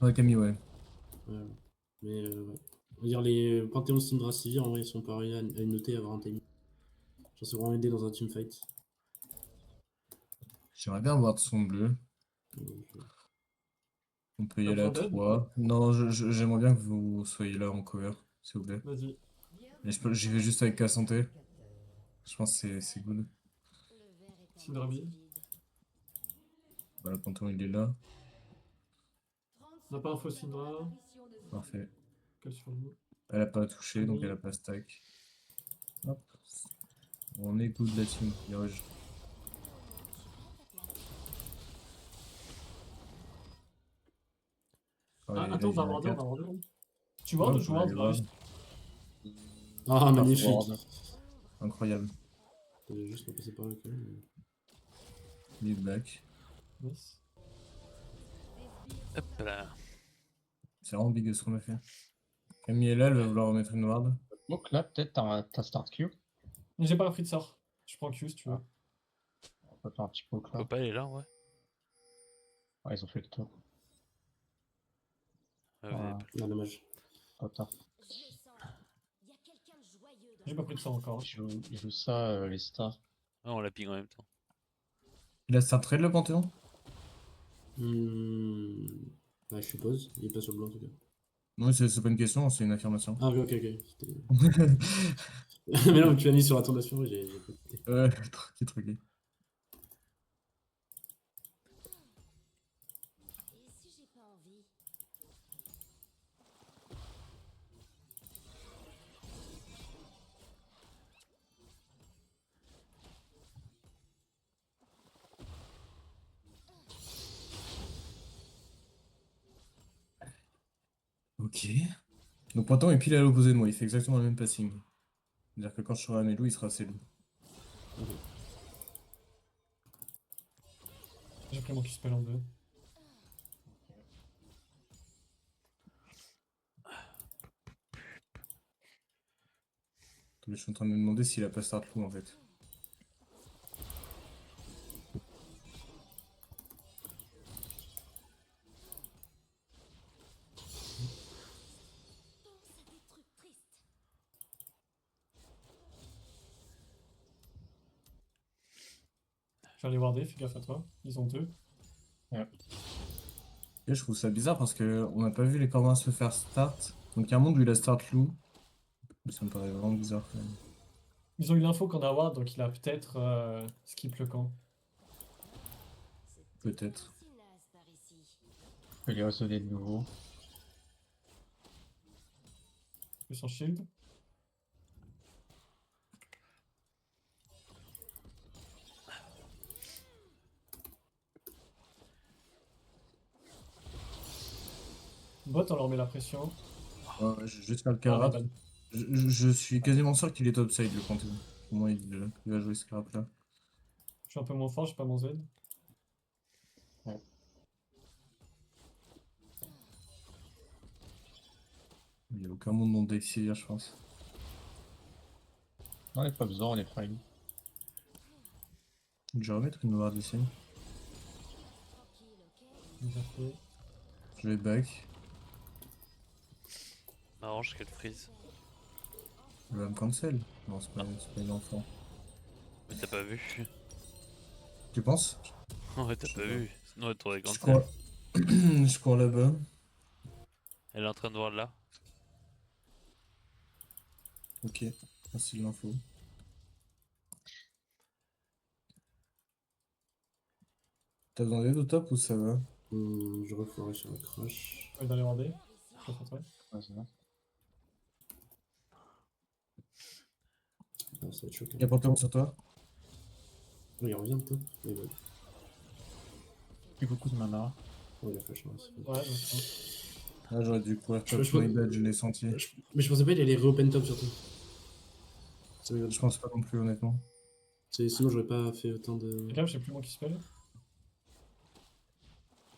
Ouais, Camille, ouais. Ouais. Mais ouais. On va dire les Panthéon Syndra Sivir, en vrai, ils sont pas arrivés à noter, à avoir un timing. Genre, c'est vraiment aidé dans un teamfight. J'aimerais bien voir de son bleu. Donc, On peut y T'as aller à besoin d'aide? 3. Non, j'aimerais bien que vous soyez là en cover, s'il vous plaît. Vas-y. Et j'y vais juste avec K-Santé. Je pense que c'est good. Syndra mid. Bah, le Panthéon, il est là. On n'a pas info Syndra. Parfait. Quel sur nous? Elle a pas touché, donc elle a pas stack. Hop. On est good la team. Virage. Ah, Ouais, là, attends, il on a vient à wardé, on a 4. wardé. Tu Ouais, ward on ou je peut ward, aller voir. Darius? Ah, magnifique! Ward. Incroyable. J'ai juste pas passé par là quand même. Lead back. Nice. Hop là. C'est vraiment big ce qu'on a fait. Camille est là, elle va vouloir remettre une ward. Donc là, peut-être t'as start Q. J'ai pas pris de sort. Je prends Q si tu veux. On peut faire un petit poke là. Faut pas aller là, ouais. Ouais, ils ont fait le tour. Ah, vous avez Ouais, pas Ah, dommage. pas tard. J'ai pas pris de sort encore. Ils jouent ça, les stars. Ah, on l'a ping en même temps. Il a start trade le Panthéon? Ouais, je suppose. Il est pas sur le blanc en tout cas. Non, c'est pas une question, c'est une affirmation. Ah, oui, ok, ok. Mais non, tu as mis sur la tournation, j'ai pas écouté. Ouais, tranquille, tranquille. Ok. Donc Panthéon est pile à l'opposé de moi, il fait exactement le même passing. C'est-à-dire que quand je serai à mes loups, il sera assez loup. J'ai pris mon Q-spell en deux. Je suis en train de me demander s'il a pas start loup en fait. Je vais aller warder, fais gaffe à toi. Ils ont deux. Et je trouve ça bizarre parce que on n'a pas vu les Corvins se faire start. Donc il y a un monde où il a start loup. Mais ça me paraît vraiment bizarre quand même. Ils ont eu l'info qu'on a ward, donc il a peut-être skip le camp. Peut-être. Je vais les raisonner de nouveau. Plus en shield. Bot, on leur met la pression. Ouais, je vais juste faire le Ah, Karat. Reban. Je suis quasiment sûr qu'il est topside le Panthéon. Pour moi, il va jouer ce Karat là. Je suis un peu moins fort, j'ai pas mon Z. Il n'y a aucun monde non Dexia, je pense. Non, il n'y a pas besoin, on est fine. Je vais remettre une ward ici. Bien fait. Je vais back. M'arrange qu'elle freeze. Il va me cancel. Non, c'est pas une enfant. Mais t'as pas vu. Tu penses? Ouais, t'as Je pas sais pas. vu. Sinon, elle t'aurait Je cancel. crois. Je cours là-bas. Elle est en train de voir là. Ok, merci de l'info. T'as besoin d'aide au top ou ça va? Je referai sur la crash. Je vais d'aller warder. Gaffe à toi. Ouais, c'est bon. Ah, ça va être choquant. Y'a Panthéon sur toi? Oh, il revient de top. Mais bon. Plus beaucoup de mana. Oh, il a flash, hein, c'est bon. Ouais, je crois. Ah, j'aurais dû courir Je- top, je- my bad, je l'ai senti. Mais je pensais pas qu'il allait re-open top surtout. Ça m'étonne. Je pense pas non plus, honnêtement. Sinon, j'aurais pas fait autant de. Fais gaffe, j'ai plus mon Q-spell.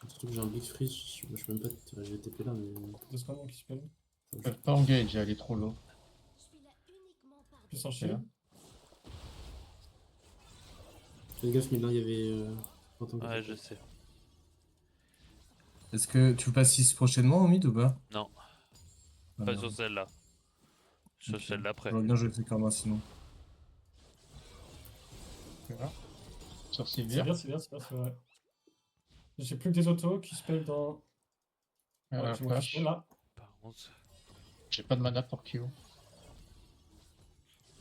Surtout que j'ai un big freeze, je peux même pas. Ouais, j'ai TP là, mais. De ce pas mon Q-spell. Je peux pas engage, elle est trop low. Plus en C'est là. shield. Fais gaffe, mais là, il y avait. Ouais, je sais. Est-ce que tu passes 6 prochainement au mid ou pas? Non, Ah, pas merde. sur celle-là. Sur Ok. celle d'après. J'aurais bien joué avec Karma sinon. Voilà. Sur C'est Sivir. bien, c'est bien, c'est bien, c'est vrai. J'ai plus que des autos qui spell dans. Ouais, j'ai mon qui spell Flash. là. Par contre, J'ai pas de mana pour Q.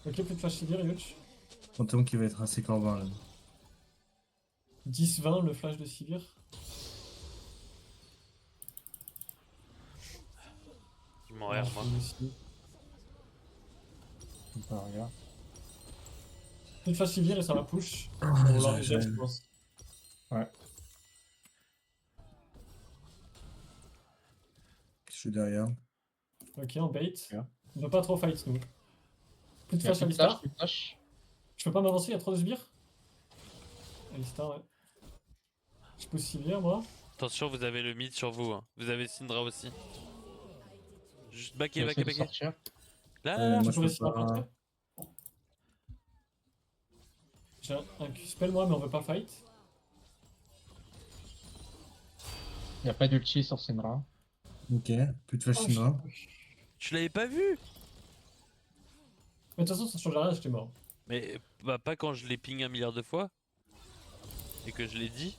Ok, plus de flash Sivir, Yuch. Panthéon qui va être assez corbin là. 10-20 le flash de Sivir. je m'en Ouais, R je moi. fais aussi. Barrière. Plus de flash Sivir et ça va push. Ah, On l'a j'arrive, reset, je j'arrive. pense. Ouais. Je suis derrière. Ok, en bait. Bien. On veut pas trop fight nous. Plus de Il y a flash plus de flash, Alistar. plus de flash. Je peux pas m'avancer, il y a trop de sbires. Alistar, ouais. Je pousse Sivir, moi. Attention, vous avez le mid sur vous. Hein. Vous avez Syndra aussi. Juste backer, J'essaie backer, de backer. sortir. Là, Ouais, là, là. moi Tu je peux peux essayer d'apporter. pas. J'ai un Q-spell moi, mais on veut pas fight. Il n'y a pas d'ulti sur Syndra. Ok, plus de flash Oh, Syndra. Je l'avais pas vu. Mais de toute façon, ça change rien, j'étais mort. Mais bah, pas quand je l'ai ping 1 milliard de fois. Et que je l'ai dit.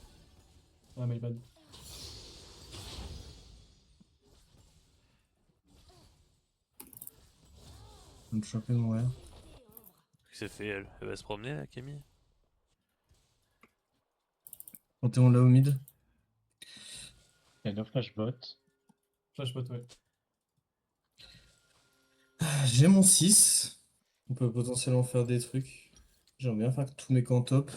Ouais, my bad. Je vais me choper de mon R. Qu'est-ce que c'est fait elle? Elle va se promener là, Camille? Panthéon là au mid. Il y a 2 flash bot. Flash bot, ouais. J'ai mon 6. On peut potentiellement faire des trucs. J'aimerais bien faire tous mes camps top.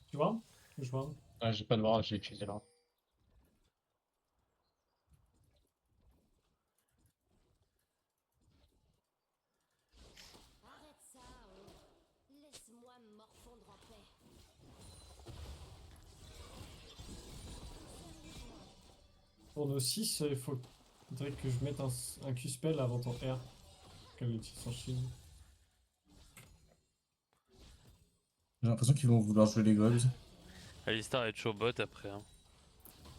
Tu vois? Je vois. Ouais, j'ai pas de bras, j'ai utilisé là. Arrête ça, laisse-moi me morfondre en paix. Pour nos 6, il faudrait que je mette un Q-spell avant ton R. Qu'elle utilise son shield. J'ai l'impression qu'ils vont vouloir jouer les Grubs. Alistar est chaud bot après. Hein.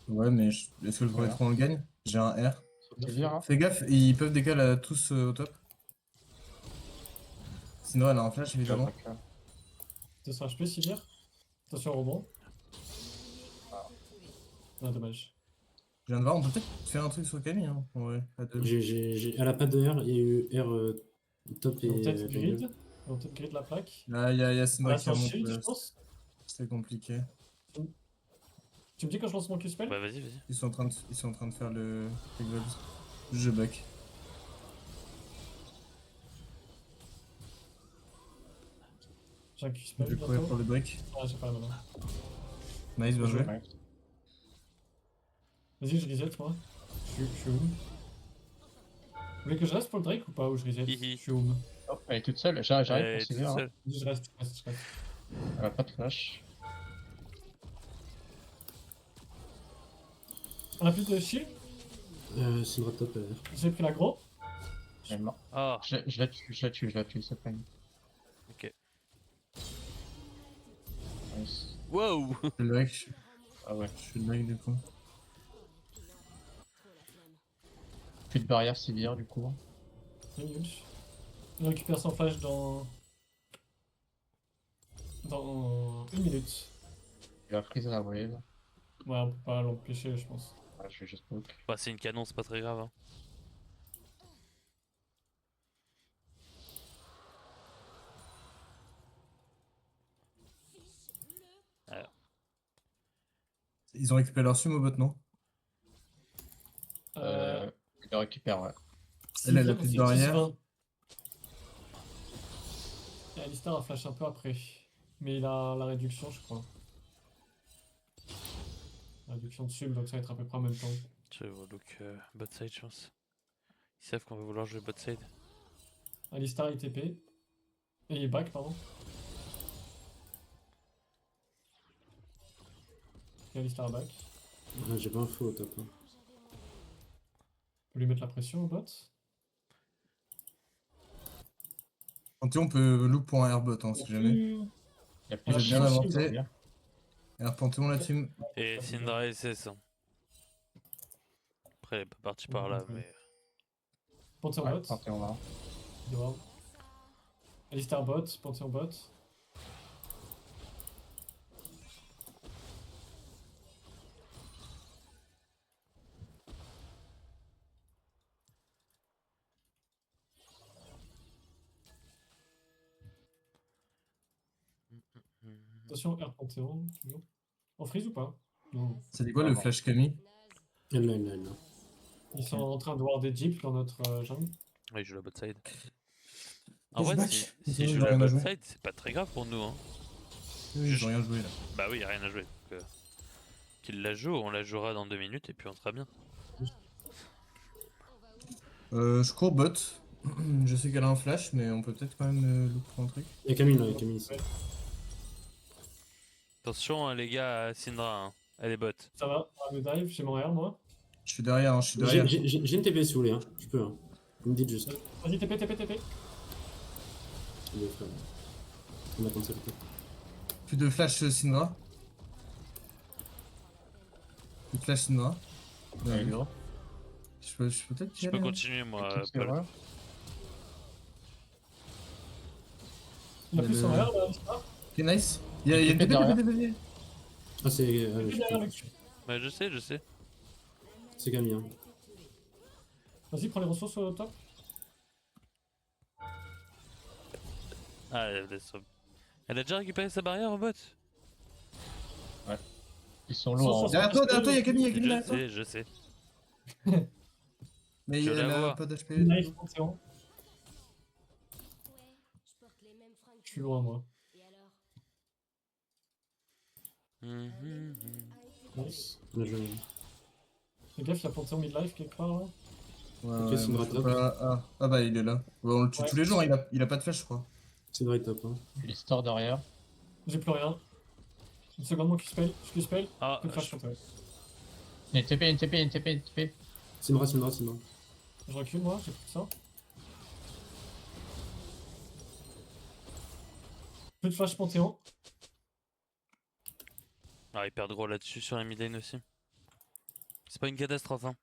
Ouais, mais est-ce que le premier Ouais. tour on le gagne? J'ai un R. Sur Sivir, hein. Fais gaffe, ils peuvent décaler tous au top. Sinon, elle a un flash évidemment. Back, là. Tu seras HP, Sivir. Attention au rebond. Ah, dommage. Je viens de voir, on peut peut-être faire un truc sur Camille. Hein. En vrai, à deux. Elle a pas de R, il y a eu R top Ils vont et peut-être jungle. grid. Ils vont peut-être grid la plaque. Là, il y a Syndra Là, qui c'est un remonte. shield, je pense. C'est compliqué. Tu me dis quand je lance mon Q-spell? Bah vas-y, vas-y. Ils sont en train de faire les Grubs. Je back. J'ai un Je Q-spell vais courir pour bientôt. le break. Ah, j'ai pas la mana. Nice, bien joué. Ouais. Vas-y, je reset moi. Je suis où? Vous voulez que je reste pour le Drake ou pas? Ou je reset? Hihi. Je suis où? Oh, elle est toute seule, j'arrive Elle pour est toute Sivir. Hein. seule. Vas-y, je reste, je reste, je reste. Elle a pas de flash. On a plus de shield? Syndra top R. J'ai pris l'aggro. Elle est morte. Ah, Je la tue, c'est pas une. ok. Nice. Wow. Je suis le break. Ah ouais. Je suis le break du coup. Plus de barrière Sivir du coup. C'est nul. Il récupère son flash dans 1 minute. Il va freezer la wave. Ouais, on peut pas l'empêcher, je pense. Ouais, je vais juste poke. Bah c'est une canon, c'est pas très grave. Hein. Alors, Ils ont récupéré leur sumo bot, non? Il le récupère, ouais. Elle a Sivir, plus de c'est barrière. 10-20. Et Alistar a flash un peu après. Mais il a la réduction, je crois. La réduction de sub, donc ça va être à peu près en même temps. je vais look bot side, je pense. Ils savent qu'on va vouloir jouer bot side. Alistar il TP. Et il back, pardon. Et Alistar back. Ah, j'ai pas info au top. Hein. On peut lui mettre la pression au bot. Panthéon peut loop pour un airbot, hein, si jamais. Il y a plus On a Vous êtes bien plus avancé. Sylvia. Alors Panthéon la team. Et Syndra SS. Hein. Après, elle est pas partie par là, mais. Panthéon Ouais, bot. Panthéon là. Wow. Alistar bot, Panthéon bot. Attention, R Panthéon, toujours. On freeze ou pas? Non. Ça dit quoi Ah le bon. flash Camille? Elle là, elle là, elle là. Ils sont en train de voir des jeeps dans notre jungle. Oui, je joue la bot side. En Yes, vrai, back. si Ils je ont joue la rien à bot jouer. side, c'est pas très grave pour nous. Hein. Oui, ils ont rien joué là. Bah oui, y a rien à jouer. Donc, qu'il la joue, on la jouera dans 2 minutes et puis on sera bien. Je cours bot. Je sais qu'elle a un flash, mais on peut peut-être quand même loop pour un truc. Il y a Camille là, il y a Camille ici. Attention, hein, les gars, à Syndra, hein. Elle est bot. Ça va, on va le dive, j'ai mon R moi. Je suis derrière, hein, je suis derrière. J'ai une TP si vous voulez, hein. Je peux. Hein. Vous me dites juste. Vas-y, TP, TP, TP. Il est frère. On attend ça peut-être. Plus de flash Syndra. Plus de flash Syndra. Bien Ouais, vu. gros. Je peux peut-être y Je peux aller, hein. continuer, moi, Petite Paul. erreur. Il a Mais plus son le- R là, Alistar. Ok, nice. Il y a une TP TP, derrière. TP. Ah, c'est. TP derrière avec. Bah, je sais, je sais. C'est Camille, hein. Vas-y, prends les ressources au top. Ah, elle a déjà récupéré sa barrière au bot. Ils sont lourds. Hein. Derrière toi, il y a Camille, Je derrière toi. sais, je sais. Mais Je elle la a vois. pas d'HP. Nice, Panthéon. Ouais, je porte les mêmes fringues. Je suis loin moi. Et alors? Mhm. Nice. Bien joué. Fais gaffe, il y a Panthéon midlife quelque part là. Ouais, Ok, ouais, Syndra moi, je peux top. pas- Ah bah il est là. Ouais, on le tue Ouais. tous les jours, il a pas de flash je crois. C'est vrai top, hein. Les stores derrière. J'ai plus rien. Une seconde, mon Q-spell. Je Q-spell. Ah, Plus de flash contre elle. Il y a une TP, une TP, une TP, une TP. Syndra, Syndra, Syndra. Je recule moi, j'ai plus que ça. Plus de flash Panthéon. Ah, ils perdent gros là-dessus sur la mid lane aussi. C'est pas une catastrophe, hein.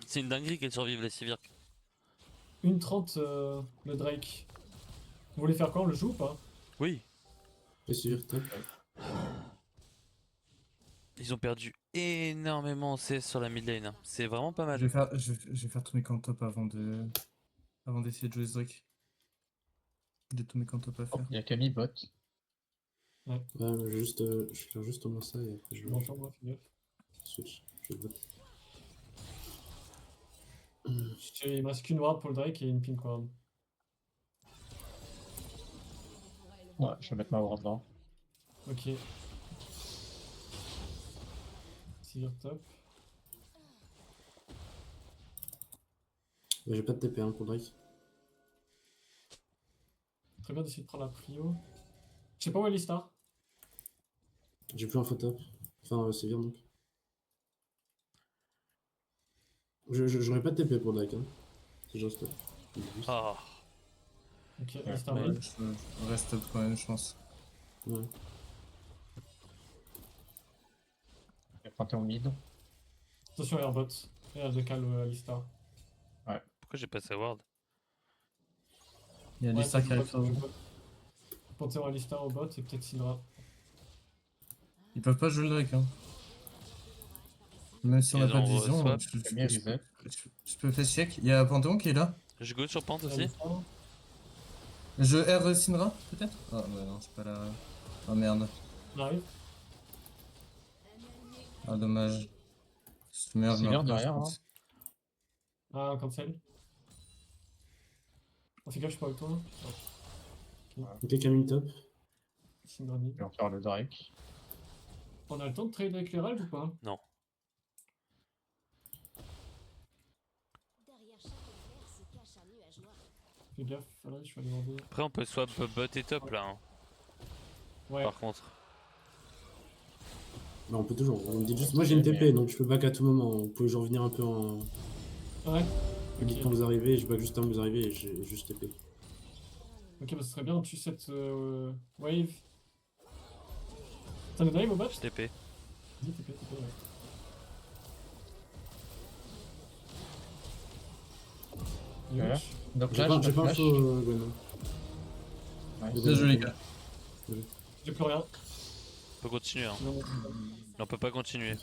C'est une dinguerie qu'elle survive, la Sivir. 1,30 le Drake. Vous voulez faire quoi? On le joue ou pas? Oui, Et suivre top. ils ont perdu énormément en CS sur la mid lane. Hein. C'est vraiment pas mal. Je vais faire tous mes camps top avant d'essayer de jouer ce Drake. J'ai tous mes camps top à Oh, faire. il y a Camille bot. Ouais, je vais faire juste au moins ça et après je Je vais m'entends moi, fais gaffe. switch. Je vais vote. Il me reste qu'une ward pour le Drake et une pink ward. Ouais, je vais mettre ma ward là. Ok. Sivir top. J'ai pas de TP hein, pour Drake. Très bien d'essayer de prendre la prio. Je sais pas où est Alistar. J'ai plus info top. Enfin, sévir donc. J'aurais pas de TP pour Drake. Hein. C'est juste top. Ah, Ok, Ouais, Alistar ouais. mid. Je reste top quand même je pense. Ouais. Il y a Panthéon mid. Attention airbot. Et elle décale Alistar. pourquoi j'ai pas sa ward? Il y a Ouais, Lisa tu qui arrive bot, sur tu vous. bot. Panthéon Alistar au bot et peut-être Syndra. Ils peuvent pas jouer le Drake hein. Même si on Ils n'a pas de ont vision, swap. Camille reset. je peux faire check. Il y a Panthéon qui est là. Je go sur Pente aussi. Alistar. Je R Syndra peut-être? Ah bah non c'est pas la... Ah merde. On arrive. Ah dommage. C'est merde, C'est mais l'air après, derrière, je pense- Ah, un cancel. On fait gaffe, je suis pas avec toi. Ok, Camille top. Syndra mid. Je vais en faire le Drake. On a le temps de trade avec les ralph ou pas? Derrière chaque fer se cache un nuage noir. Fais gaffe, voilà, je vais aller demander. Après, on peut swap bot et top là. Hein. Ouais, Par contre, Bah, on peut toujours. On me dit juste. Moi j'ai une TP donc je peux back à tout moment. Vous pouvez genre venir un peu en. Ouais. Vous dites quand vous arrivez, je back juste quand vous arrivez et j'ai juste TP. Ok, bah ce serait bien, on tue cette wave. T'as une wave au bot? Je TP. Vas-y, TP, ouais. Voilà. Yuch. Donc J'ai là, pas, je j'ai te pas flash. info, Gwen. Ouais, Bien joué, les gars. J'ai plus rien. On peut continuer, hein. Non, non. On peut pas continuer.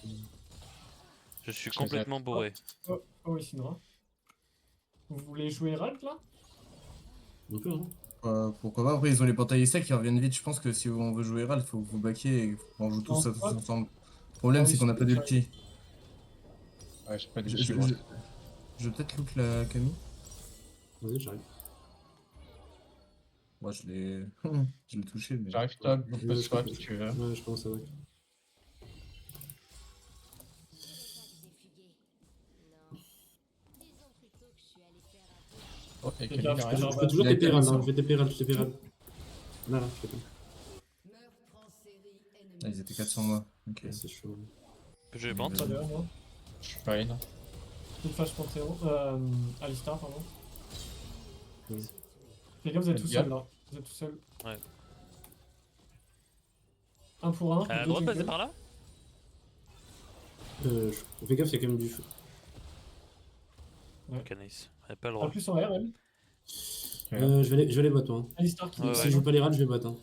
Je suis Je complètement bourré. Oh oui, Syndra. Vous voulez jouer Herald là? On peut, hein. Pourquoi pas? Après, ils ont les portails secs qui reviennent vite. Je pense que si on veut jouer Herald, faut que vous backiez et qu'on joue tous Non, pas. ensemble. Le problème, Ah c'est oui, qu'on n'a c'est pas vrai. d'ulti. Ouais, j'ai pas Je, d'ulti. je, moi. je, je vais peut-être look la Camille. Vas-y, j'arrive. Moi, je l'ai je l'ai touché, mais. J'arrive top, on peut Je swap comprends. si tu veux. Ouais, je pense à back. Oh, et Les Camille gars, derrière. genre, Je peux toujours Il a TP Herald, été hein. Je vais TP Herald, je TP Herald. Là, je TP. Ah, ils étaient 400 moi. Ok. C'est chaud. Je vais bande. Pas d'ailleurs, moi. Je suis fine. Une flash Panthéon. Alistar, pardon. Oui. Les gars, vous êtes tout Bien. seuls là. Vous êtes tout seuls. Ouais. Un pour un. À deux droite, passer jungle. par là? Fais gaffe, il y a quand même du feu. Ok, nice. Elle a pas le En droit. plus en R, elle. Je vais aller bot, hein. Alistar qui Ouais, Si ouais. je joue pas les rats, je vais bot, hein.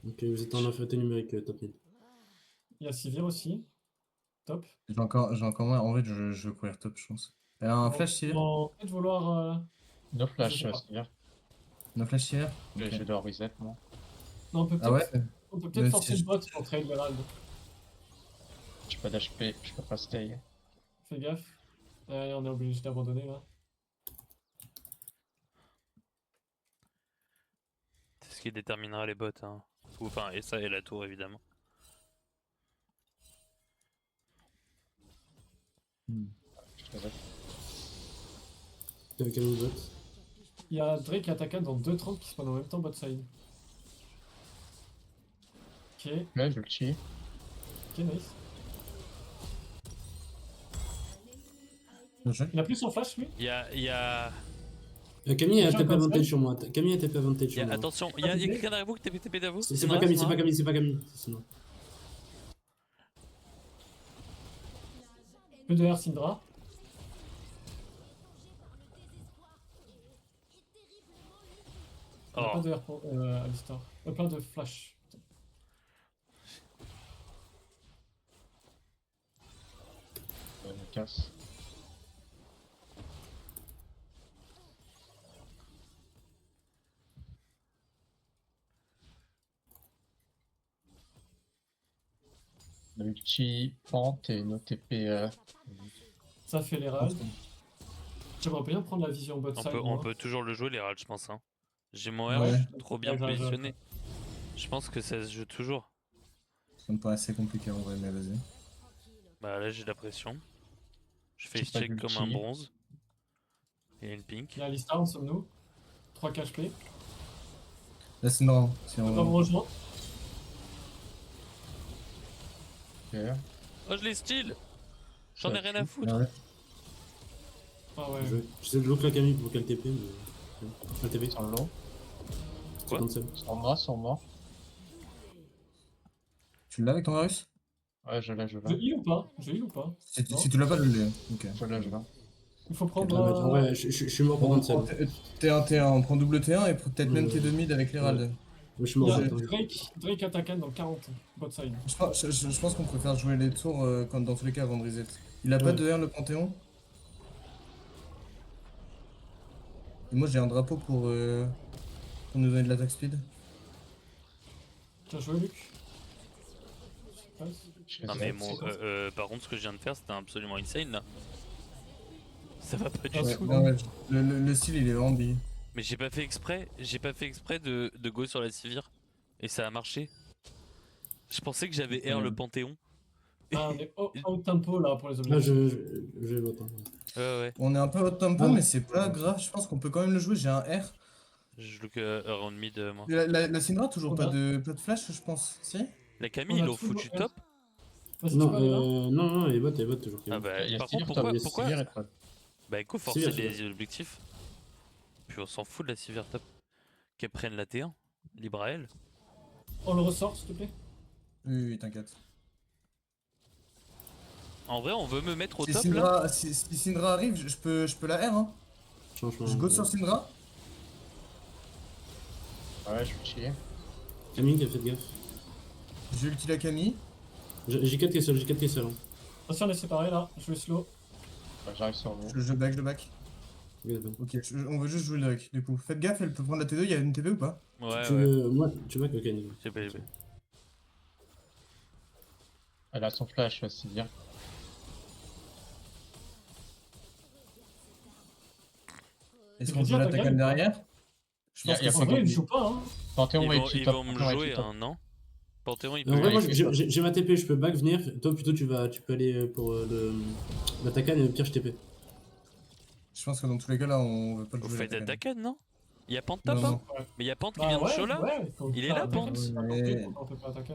Donc vous êtes en infériorité numérique, top mid. Il y a Sivir aussi. Top. J'ai encore moins. En fait, je veux courir top, je pense. Elle a un flash Sivir? Peut-être vouloir. No Je flash, sais pas. c'est-à-dire. No flash Sivir? Je Ok. dois reset, moi. Non, on peut Ah peut-être ouais? Mais forcer si le bot pour trade l'Herald. J'ai pas d'HP, je peux pas stay. Fais gaffe. Allez, on est obligé d'abandonner là. C'est ce qui déterminera les bots. Hein. Ou, enfin, et ça et la tour évidemment. Je reset. Avec un bot. Il y a Drake et Ataka dans 2 30 qui spawnent en même temps bot side. Ok, Là, je le tue. ok, nice. Bien joué. Il a plus son flash lui? Il y a. Camille a Déjà TP comme advantage ça. sur moi. Camille a TP advantage sur moi. Attention, il y a quelqu'un derrière vous qui TP derrière vous? C'est pas Camille, c'est pas Camille, c'est pas Camille. Sinon. Peu de R Syndra. Il n'y a Oh, pas de R pour Alistar. Pas de flash. Je me casse. L'ulti, pente et nos TP. Ça fait l'Herald. J'aimerais bien prendre la vision bot on side. peut, moi. on peut toujours le jouer les râles, je pense. Hein. J'ai mon R Ouais. trop bien Ouais, ouais, ouais. positionné. Je pense que ça se joue toujours. Ça me paraît assez compliqué en vrai, mais vas-y. Bah là j'ai la pression. Je fais J'ai pas check comme d'ulti. un bronze. Il y a une pink. Il y a Alistar en sommes-nous. 3 HP. Là, c'est non. Si On va vous on... rejoindre. Ok. Oh je l'ai steal. J'en ai rien à foutre. Ah ouais. Ah ouais. J'essaie de lock la Camille pour qu'elle TP, mais. Elle TP. Sur l'eau. Quoi 57. Sur moi, sur moi. Tu l'as avec ton Varus? Ouais, je l'ai, je Je l'ai. heal ou pas? Je heal ou pas? Non. Si tu l'as pas, je l'ai. Ok. Je l'ai, je l'ai. Il faut Ah, prendre. bah, en vrai, je suis mort pour On 27. prend T1, on prend double T1 et peut-être même T2 mid avec l'Herald. Moi, je suis Il y mort. a Attends, Drake Attacan dans 40. Bot side. Je pense qu'on préfère jouer les tours quand, dans tous les cas avant de reset. Il a pas Ouais. de R le Panthéon? Et moi j'ai un drapeau pour nous donner de l'attaque speed. Bien joué, Luc. Je Non reset. mais mon, par contre ce que je viens de faire c'était absolument insane là. Ça va pas du Ouais. tout. Non, ouais, le style il est vraiment billet. Mais j'ai pas fait exprès de go sur la Sivir. Et ça a marché. Je pensais que j'avais R le Panthéon. Ah, on est out tempo là pour les Ah, objectifs. je vais bot. Hein. Ouais. On est un peu hot tempo Ah. mais c'est pas grave, je pense qu'on peut quand même le jouer, j'ai un R. Je look around mid moi. La Syndra toujours On pas a- de flash je pense, si? La Camille On a il a tout foutu le- top. Vas-y, tu Non, peux aller là. non, les bots toujours. Ah bah, Il y a par Sivir contre, top, pourquoi, il y a pourquoi Sivir et top. Bah, éco, Sivir, forcer Sivir. les objectifs. Puis on s'en fout de la Sivir top. Qu'elle prenne la T1, libre à elle. On le ressort, s'il te plaît. Oui, t'inquiète. En vrai, on veut me mettre au Si top là. Syndra, si Syndra arrive, je peux la R, hein. Changement. Je go sur Syndra. Ouais, je vais chier. Camille qui a fait gaffe. J'ai ulti la Camille. J'ai 4 Kessel, hein. Attention, on est séparés là. Je vais slow. Ouais, j'arrive sur vous. Je back. Regarde. Ok, on veut juste jouer le Drake, du coup. Faites gaffe, elle peut prendre la T2, il y a une TP ou pas? Ouais, Tu ouais. veux. Moi, tu vois que Camille. J'ai pas, j'ai pas. Elle a son flash, Sivir. Est-ce Tu qu'on veux joue dire, l'attaque ta gueule derrière? Je Y a- pense y a que En pas c'est vrai, il bon. ne joue pas, hein. Panthéon Ils va être vont, sur ils top. vont me Panthéon va être jouer, sur top. hein, non? Panthéon, il En peut. vrai, moi Ouais, j'ai ma TP, je peux back venir. Toi, plutôt, tu peux aller pour l'attaquant et au pire, je TP. Je pense que dans tous les cas là, on veut pas le Vous jouer faites l'attaque. Atakan, non? Y'a Pant Non, top, hein? non. Mais y'a Pant qui Bah vient de ouais, show là? ouais, faut Il est pas là, attaquer, Pant. c'est pas Mais- compris pourquoi on peut pas attaquer.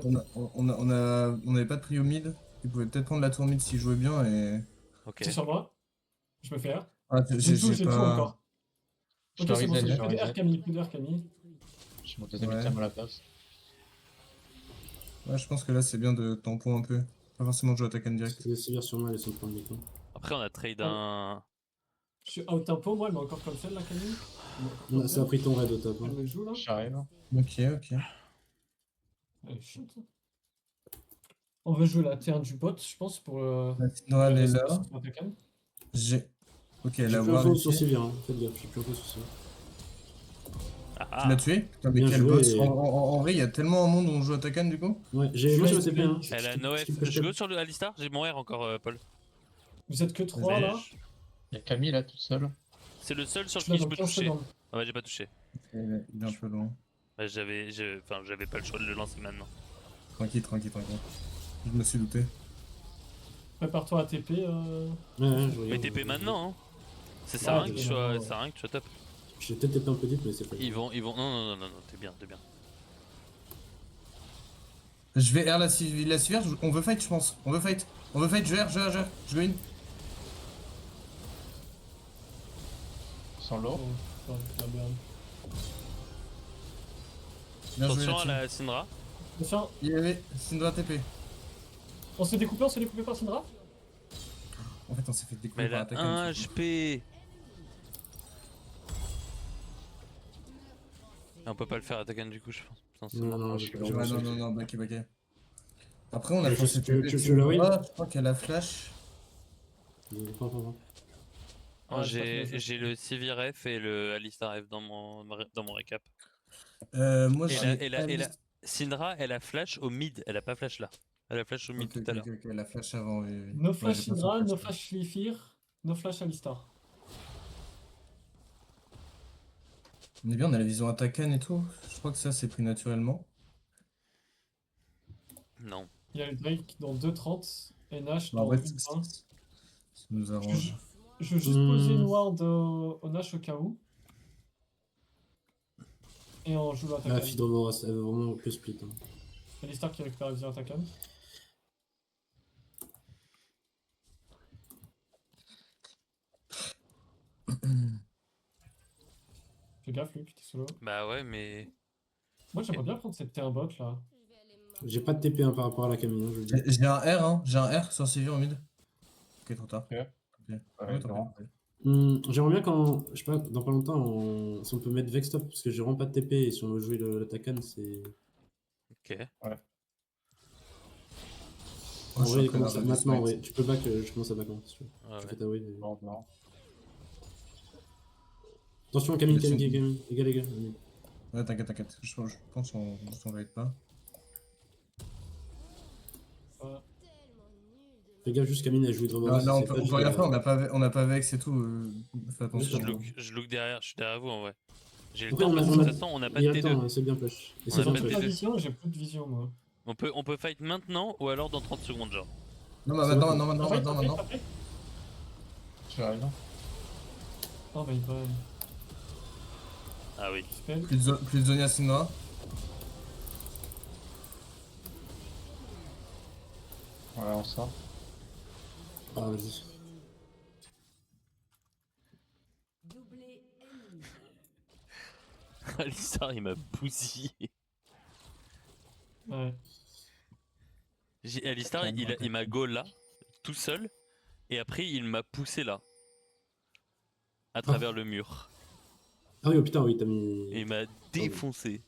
On n'avait pas de prio mid. Il pouvait peut-être prendre la tour mid s'il jouait bien et. Ok. C'est sur moi. Je me fais R. Ah, J'ai tout, j'ai tout pas. encore. Je Ok, te c'est bon, reset, c'est je te plus de R reset. Camille, plus de R Camille. J'ai mon deuxième Ouais. item à la place. Ouais, je pense que là c'est bien de tampon un peu. Pas forcément jouer attaque en direct. C'est sévère sur moi, elle est sans prendre les camps. Après, on a trade un. Je suis out tempo, moi, elle m'a encore comme celle là, Camille. Non, ça a pris ton raid au top. Elle Hein. me joue là. J'arrive. Ok. Elle est chiante. On veut jouer la T1 du bot, je pense, pour. La Syndra elle est là. pour attaquer. J'ai. Ok, J'ai elle a plus voir info sur ici. Sivir, hein. Faites gaffe, j'ai plus info sur Sivir. Ah, Tu l'as tué? Putain, mais Bien quel joué, boss. et- En vrai, il y a tellement un monde où on joue attaquant du coup. Ouais, Je moi j'ai ma laisse TP. Hein. Elle a no F. Je go sur le Alistar, j'ai mon R encore, Paul. Vous êtes que 3 Vas-y. là. Il y a Camille là toute seule. C'est le seul sur Je qui l'ai je dans peux 15 toucher. secondes. Ah ouais, j'ai pas touché. Il est un peu loin. Bah, j'avais pas le choix de le lancer maintenant. Tranquille. Je me suis douté. Prépare-toi à TP. Ouais, je regarde. Mais TP maintenant, hein. Ça Ouais, sert à rien que TP tu sois, maintenant, ça sert à rien que tu sois top. J'ai peut-être été un peu deep, mais c'est pas grave. Ils vont. Non, t'es bien. Je vais R la Sivir, on veut fight je pense. On veut fight, je R, je go in. Sans l'eau. Oh, putain, merde. Bien joué Attention à là-dessus. la Syndra. Attention, Il y avait Syndra TP. on s'est découpé par Syndra. En fait on s'est fait Mais découvrir elle par a attaque. 1 HP. On peut pas le faire attaquer du coup, je pense. Putain, c'est Non, mort. non, je j'ai suis pas. loin. Non, backé. Après on a Ouais, forcé tu la win? Je crois qu'elle a flash. Pas. Moi, Ouais, je crois que j'ai le Sivir F et le Alistar F dans mon récap. Moi Et j'ai. la Syndra, elle a flash au mid, elle a pas flash là. Elle a flash au mid Ok, tout à l'heure. elle a flash avant. Oui. No Ouais, flash j'ai pas Syndra, son no flash. flash Lifir, no flash Alistar. On est bien, on a la vision attaquant et tout. Je crois que ça c'est pris naturellement. Non. Il y a le Drake dans 2.30 et Nash En dans vrai, 1.20. ça nous arrange. Je veux juste poser une ward au Nash au cas où. Et on joue Ah, l'attaquant. Fidromora, elle veut vraiment que split. Hein. Alistar qui récupère la vision attaquant. Fais gaffe, Luc, t'es solo. Bah ouais, mais. Moi, j'aimerais bien prendre cette T1 bot là. J'ai pas de TP hein, par rapport à la Camille, hein, je le dis. J'ai un R, hein. J'ai un R sur Sivir en mid. Ok, trop tard. Ok. Ok. Ouais, tant non. pis. J'aimerais bien quand, je sais pas, dans pas longtemps, si on peut mettre Vex top, parce que j'ai vraiment pas de TP et si on veut jouer l'attaquant, c'est. Ok. En Oh, je vrai, suis un commence connard de maintenant, en disrespect. vrai, tu peux back, je commence à back si tu veux. Ah Tu ouais. fais ta wave. Non. Attention, Camille, Laisse-moi. égal. Ouais, t'inquiète. Je pense qu'on va être pas. Fais gaffe, juste Camille, elle joue Hydromora. Là, on peut rien faire, on n'a pas Vex et tout. Fais attention. Je look derrière, je suis derrière vous en vrai. J'ai le Après, temps on a- parce que on de a- toute façon on n'a pas Et de T2. attends, c'est bien push. Et On c'est a bien pas de J'ai push. pas de T2. vision, j'ai plus de vision moi. On peut fight maintenant ou alors dans 30 secondes genre. Non, bah C'est bon. maintenant. J'arrive. Oh my god. Ah oui. Spell. Plus de Zonia Syndra. Ouais, on sort. Ah, vas-y. Alistar, il m'a bousillé. Ouais. Alistar, il m'a go là, tout seul, et après il m'a poussé là, à travers le mur. Ah oui, oh putain, oui, t'as mis. Et il m'a défoncé.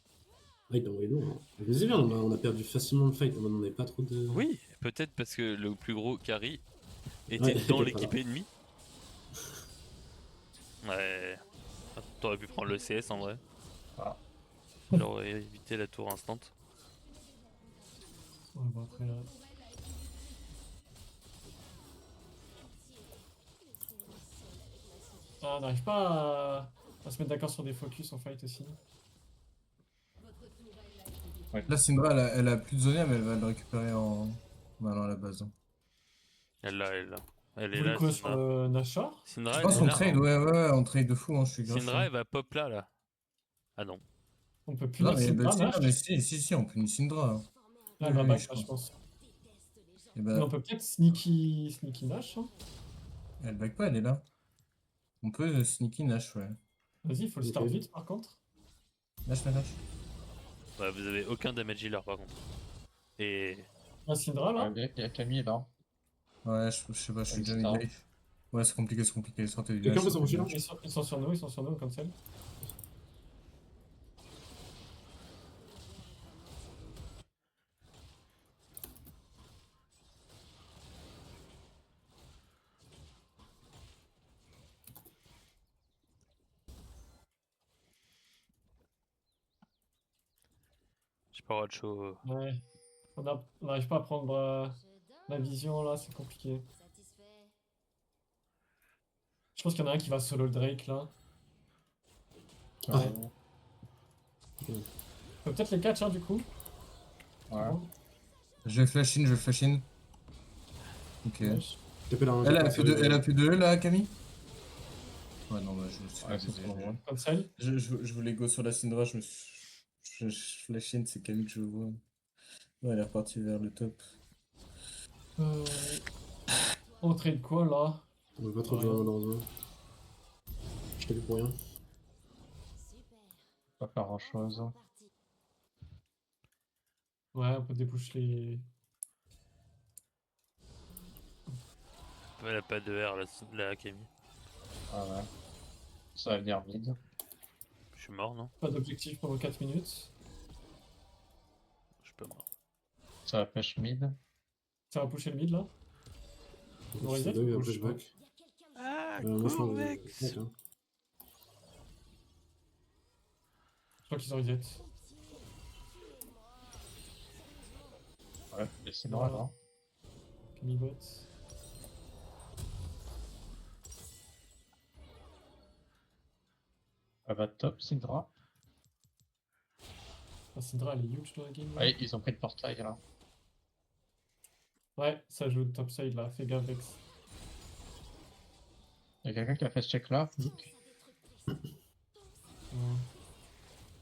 Ah, il t'a envoyé lourd. Hein. Vas-y, viens, on a perdu facilement le fight. On n'avait pas trop de. Oui, peut-être parce que le plus gros carry était Ouais, dans était pas l'équipe là. ennemie. Ouais. T'aurais pu prendre le CS en vrai. Ah. J'aurais évité la tour instant. Ouais, bon, après, Ah, on n'arrive pas à se mettre d'accord sur des focus en fight aussi. Là, Syndra, elle a plus de Zonia, mais elle va le récupérer en allant à la base. Elle l'a, elle l'a. Elle Vous est voulez là, quoi sur Syndra. le Nashor? Je Syndra, elle pense est qu'on là, trade, non? ouais, on trade de fou, hein, je suis grave Syndra, chaud. elle va pop là. Ah non. On peut Non, punir mais, bah, Syndra, si, non, Nash? mais si, on punit Syndra. Hein. Là, elle va Oui, back, je là, je pense. pense. Et Mais bah, on peut peut-être sneaky Nash. Hein. elle back pas, elle est là. On peut sneaky Nash, ouais. Vas-y, il faut le Ok. start vite par contre. Nash. Ouais, vous avez aucun damage healer par contre. Et. La Syndra là. Il y a Camille là. Ouais, je sais pas, je suis déjà Alistar. mid-life. Ouais, c'est compliqué. Sortez du Quelqu'un Nash. peut sortez du s'enfuir, Nash. Ils sont sur nous, on cancel. J'ai pas Racho. Ouais. On n'arrive pas à prendre la vision là, c'est compliqué. Satisfait. Je pense qu'il y en a un qui va solo le Drake là. Ah. Ouais. On peut peut-être les catch hein, du coup. Ouais. Bon, Je vais flash in. Ok. dommage. T'as là, Elle a plus de E là, Camille? Ouais, non, bah, je me suis Ouais, abusé, c'est trop bon. Cancel. je voulais go sur la Syndra, je flash in, c'est Camille que je vois. Ouais, elle est repartie vers le top. Euh... On trade quoi là? On veut pas trop jouer malheureusement. Je t'ai vu pour rien. Super. Pas faire grand chose. Parti. Ouais, on peut dépush les. Elle a pas de R la Camille. Ah ouais. Ça va venir mid. Je suis mort, non? Pas d'objectif pendant 4 minutes. Je suis pas mort. Ça va pêche mid. Ça va pusher le mid là. On C'est reset deux, ou après push je back. Ah, Moi je pense Corvex! que. Hein. Je crois qu'ils ont reset. Ouais, et c'est noir là. Camille bot. Elle va top, Syndra. La Syndra elle est huge dans la game là. Ouais, ils ont pris le portail là. Ouais, ça joue topside là, fais gaffe Vex. Il y a quelqu'un qui a fait ce check là. Ouais.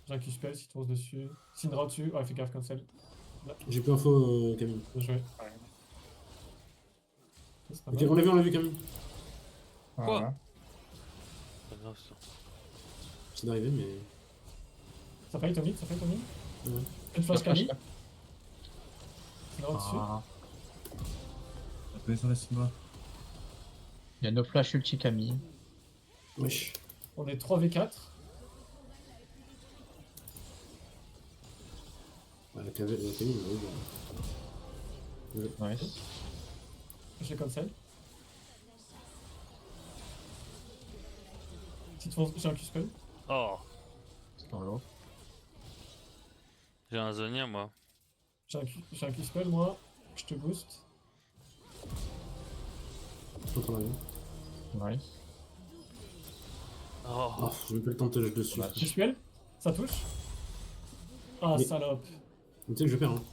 J'ai un Q-spell si tu tournes dessus. Syndra dessus, ouais fais gaffe cancel. J'ai plus info, Camille. Bien joué. Ouais. C'est pas Ok, mal. on l'a vu, Camille. Quoi Ouais. Pas grave, ça. C'est d'arriver, mais. Ça fight au mid. Ouais. Une flash Camille. là. Syndra dessus. Ah. Appelez sur la Syndra. Il y a nos flash ulti Camille. Wesh. On est 3v4. Ouais, la Camille, oui, bah. Nice. Je cancel. Si tu fonces, j'ai un Q-spell. Oh! C'est dans l'eau. J'ai un Zonia, moi. J'ai un Q-spell moi. Je te booste. Je suis en train d'arriver. Nice. Oh! Oh, j'ai même pas le temps de te jeter dessus. Ouais. Q-spell. Ça touche. Ah Mais- salope. Tu sais que je perds, hein.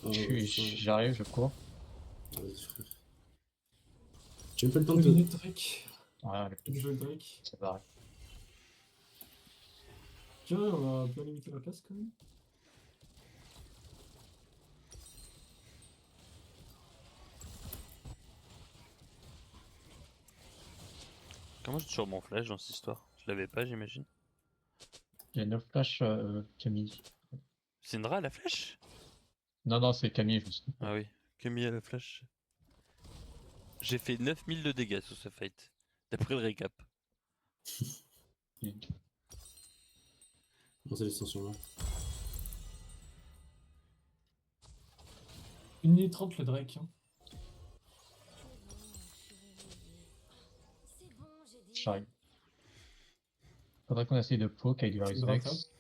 Oh, J'arrive, je cours. Vas-y, frère. J'ai même pas le temps 2 de te. minutes Drake. Ouais, avec Je joue le Drake. c'est barré. Tiens, on a bien limité la place quand même. Comment j'ai toujours mon flash dans cette histoire? Je l'avais pas, j'imagine. Il y a 9 flash Camille. Syndra a la flèche? Non, non, c'est Camille, juste. Ah oui, Camille a la flèche. J'ai fait 9000 de dégâts sur ce fight. D'après le récap. Bon, c'est l'extension là. 1 minute 30 le Drake. Hein. C'est bon, j'ai dit. J'arrive. Faudrait qu'on essaye de poke avec du Rise Grave, Vex.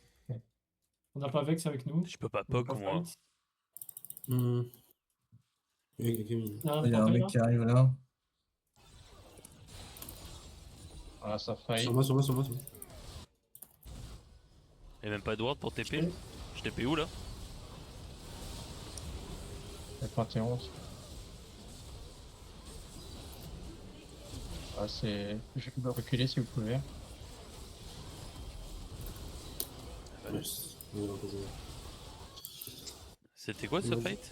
On n'a pas Vex avec nous. Je peux pas On peut poke pas moi. fight. Avec Camille. Il y a un Il y a un portail mec là. qui arrive là. Voilà, ça fight. Sur moi, sur moi, sur moi. Sur moi. Y'a même pas de ward pour TP. Je TP où là? Le Panthéon. Ah, c'est. Je vais reculer si vous pouvez. Nice. On va poser. C'était quoi ce fight?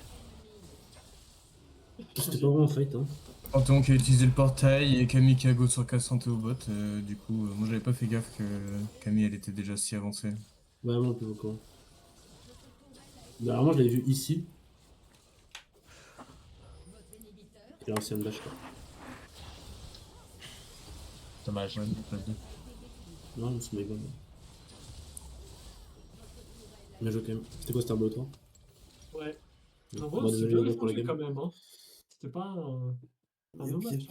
C'était pas vraiment un fight, hein. Panthéon qui a utilisé le portail et Camille qui a go sur Cassante au bot. Du coup, moi j'avais pas fait gaffe que Camille elle était déjà si avancée. Vraiment plus beaucoup. Dernièrement, je l'avais vu ici. Il a réussi à me dash quoi. Dommage. Ouais, donc, pas de- Non, c'est méga. Bien joué quand même. C'était quoi, c'était un beau tour? Ouais. Bon, En vrai, bah, c'est désolé bien les gars pour la défendu game. quand même. Hein. C'était pas un no match.